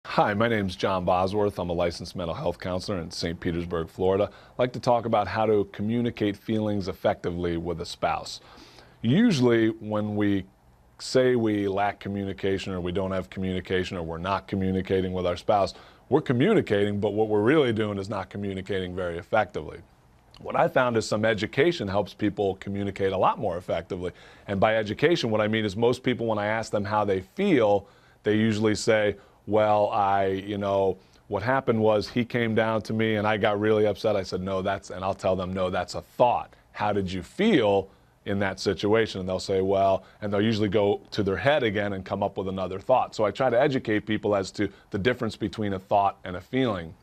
Hi, my name is John Bosworth. I'm a licensed mental health counselor in St. Petersburg, Florida. I'd like to talk about how to communicate feelings effectively with a spouse. Usually, when we say we lack communication or we don't have communication or we're not communicating with our spouse, we're communicating, but what we're really doing is not communicating very effectively. What I found is some education helps people communicate a lot more effectively. And by education, what I mean is most people, when I ask them how they feel, they usually say, well, what happened was he came down to me and I got really upset. I said, no, and I'll tell them, no, that's a thought. How did you feel in that situation? And they'll say, well, and they'll usually go to their head again and come up with another thought. So I try to educate people as to the difference between a thought and a feeling.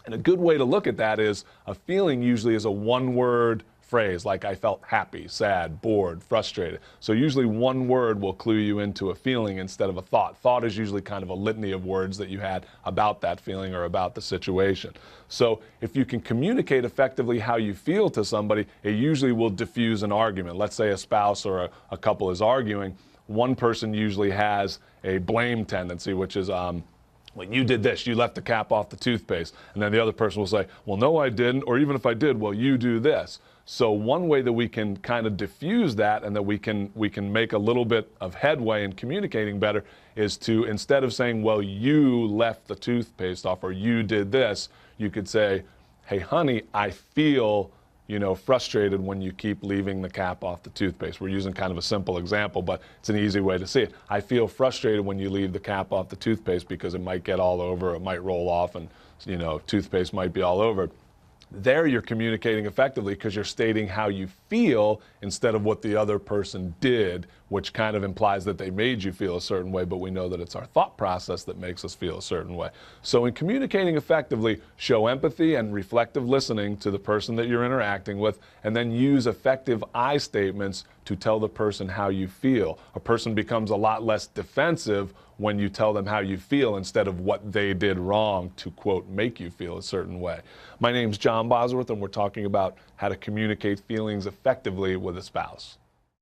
And a good way to look at that is a feeling usually is a one-word phrase, like I felt happy, sad, bored, frustrated. So usually one word will clue you into a feeling instead of a thought. Thought is usually kind of a litany of words that you had about that feeling or about the situation. So if you can communicate effectively how you feel to somebody, it usually will diffuse an argument. Let's say a spouse or a couple is arguing. One person usually has a blame tendency, which is, well, you did this, you left the cap off the toothpaste. And then the other person will say, well, no, I didn't. Or even if I did, well, you do this. So one way that we can kind of diffuse that and that we can make a little bit of headway in communicating better is to, instead of saying, well, you left the toothpaste off or you did this, you could say, hey, honey, I feel frustrated when you keep leaving the cap off the toothpaste. We're using kind of a simple example, but it's an easy way to see it. I feel frustrated when you leave the cap off the toothpaste because it might get all over, it might roll off, and toothpaste might be all over. There you're communicating effectively because you're stating how you feel instead of what the other person did, which kind of implies that they made you feel a certain way, but we know that it's our thought process that makes us feel a certain way. So in communicating effectively, show empathy and reflective listening to the person that you're interacting with, and then use effective I statements to tell the person how you feel. A person becomes a lot less defensive when you tell them how you feel instead of what they did wrong to, quote, make you feel a certain way. My name's John Bosworth, and we're talking about how to communicate feelings effectively with a spouse.